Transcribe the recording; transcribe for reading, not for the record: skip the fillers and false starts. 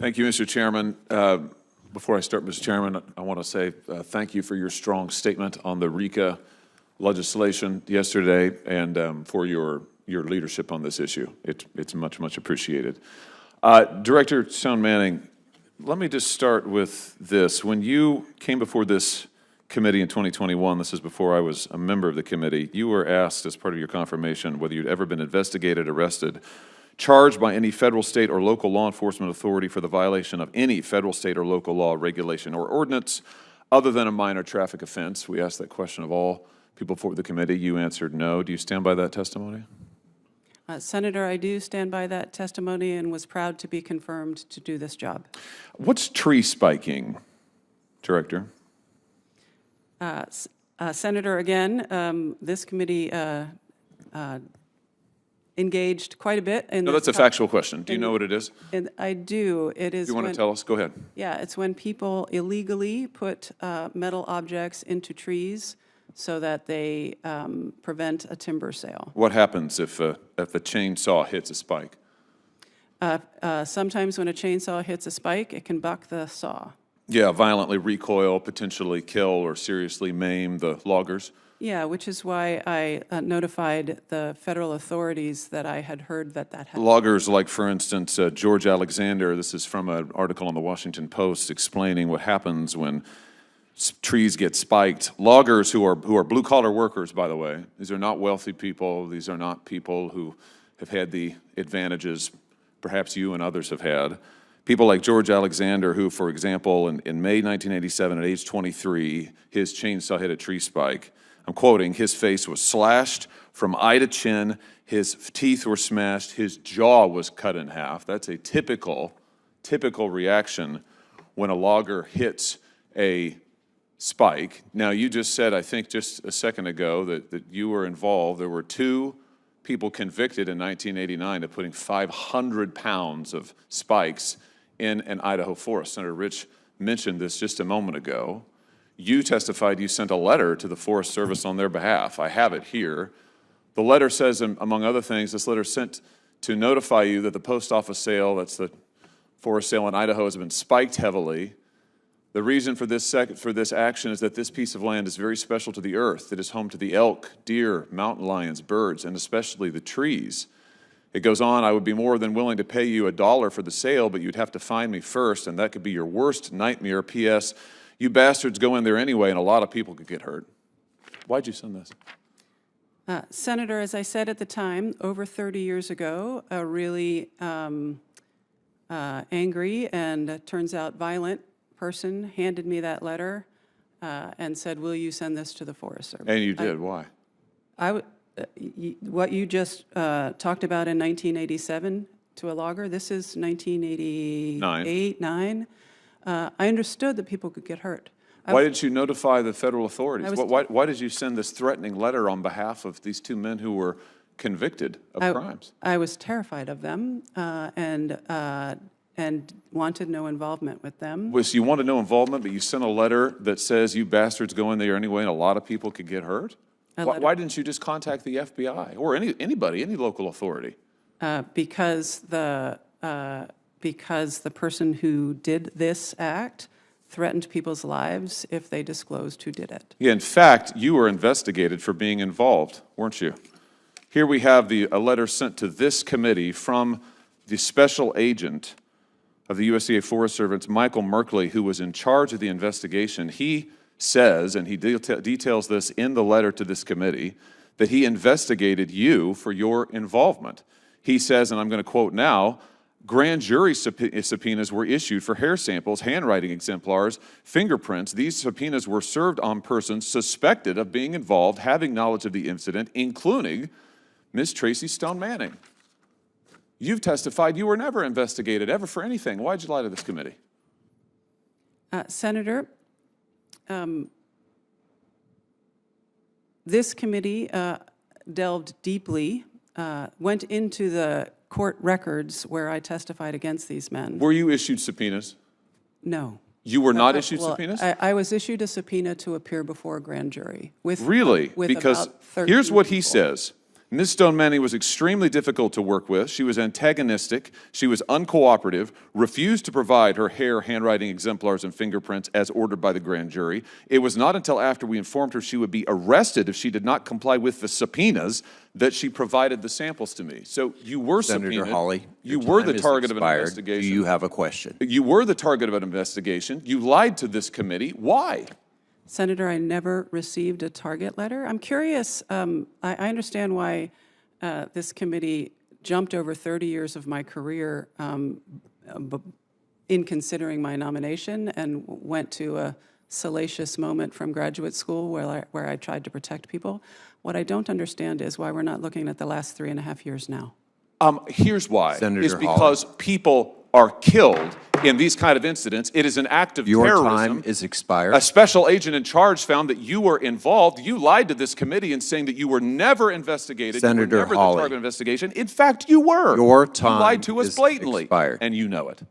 Thank you, Mr. Chairman. Before I start, Mr. Chairman, I want to say thank you for your strong statement on the RICA legislation yesterday and for your leadership on this issue. It's much, much appreciated. Director Stone-Manning, let me just start with this. When you came before this committee in 2021, this is before I was a member of the committee, you were asked as part of your confirmation whether you'd ever been investigated, arrested, charged by any federal, state, or local law enforcement authority for the violation of any federal, state, or local law, regulation, or ordinance other than a minor traffic offense. We asked that question of all people before the committee. You answered no. Do you stand by that testimony? Senator, I do stand by that testimony and was proud to be confirmed to do this job. What's tree spiking, Director? Senator, again, this committee engaged quite a bit in No, that's a factual question. Do you know what it is? And I do. It is. You want to tell us? Go ahead. Yeah, it's when people illegally put metal objects into trees so that they prevent a timber sale. What happens if a chainsaw hits a spike? Sometimes when a chainsaw hits a spike, it can buck the saw. Yeah, violently recoil, potentially kill or seriously maim the loggers. Yeah, which is why I notified the federal authorities that I had heard that happened. Loggers like, for instance, George Alexander, this is from an article on the Washington Post explaining what happens when trees get spiked. Loggers who are blue-collar workers, by the way, these are not wealthy people. These are not people who have had the advantages perhaps you and others have had. People like George Alexander, who, for example, in May 1987, at age 23, his chainsaw hit a tree spike. I'm quoting, his face was slashed from eye to chin, his teeth were smashed, his jaw was cut in half. That's a typical reaction when a logger hits a spike. Now, you just said, I think just a second ago, that you were involved. There were 2 people convicted in 1989 of putting 500 pounds of spikes in an Idaho forest. Senator Rich mentioned this just a moment ago. You testified you sent a letter to the Forest Service on their behalf. I have it here. The letter says, among other things, this letter sent to notify you that the post office sale, that's the forest sale in Idaho, has been spiked heavily. The reason for this action is that this piece of land is very special to the earth. It is home to the elk, deer, mountain lions, birds, and especially the trees. It goes on, I would be more than willing to pay you $1 for the sale, but you'd have to find me first, and that could be your worst nightmare. P.S. You bastards go in there anyway, and a lot of people could get hurt. Why'd you send this? Senator, as I said at the time, over 30 years ago, a really angry and turns out violent person handed me that letter and said, will you send this to the Forest Service? And you did. Why? What you just talked about in 1987 to a logger, this is 1988, 9. I understood that people could get hurt. Why didn't you notify the federal authorities? Why did you send this threatening letter on behalf of these 2 men who were convicted of crimes? I was terrified of them and wanted no involvement with them. So you wanted no involvement, but you sent a letter that says you bastards go in there anyway and a lot of people could get hurt? Why didn't you just contact the FBI or anybody, any local authority? Because the person who did this act threatened people's lives if they disclosed who did it. Yeah, in fact, you were investigated for being involved, weren't you? Here we have a letter sent to this committee from the special agent of the USDA Forest Service, Michael Merkley, who was in charge of the investigation. He says, and he details this in the letter to this committee, that he investigated you for your involvement. He says, and I'm going to quote now, grand jury subpoenas were issued for hair samples, handwriting exemplars, fingerprints. These subpoenas were served on persons suspected of being involved, having knowledge of the incident, including Ms. Tracy Stone-Manning. You've testified you were never investigated, ever for anything. Why'd you lie to this committee? Senator, this committee delved deeply, went into the court records where I testified against these men. Were you issued subpoenas? No. You were not issued subpoenas? I was issued a subpoena to appear before a grand jury. Really? Because here's what he says. Ms. Stone-Manning was extremely difficult to work with. She was antagonistic. She was uncooperative, refused to provide her hair, handwriting exemplars, and fingerprints as ordered by the grand jury. It was not until after we informed her she would be arrested if she did not comply with the subpoenas that she provided the samples to me. So you were subpoenaed. Senator Hawley, you were the target of an expired. investigation. Do you have a question? You were the target of an investigation. You lied to this committee. Why? Senator, I never received a target letter. I'm curious, I understand why this committee jumped over 30 years of my career in considering my nomination and went to a salacious moment from graduate school where I tried to protect people. What I don't understand is why we're not looking at the last 3.5 years now. Here's why. Senator It's because people are killed in these kind of incidents. It is an act of terrorism. Your time is expired. A special agent in charge found that you were involved. You lied to this committee in saying that you were never investigated. Senator you were never Hawley, the target of investigation. In fact, you were. Your time You lied to us is blatantly, expired. and you know it.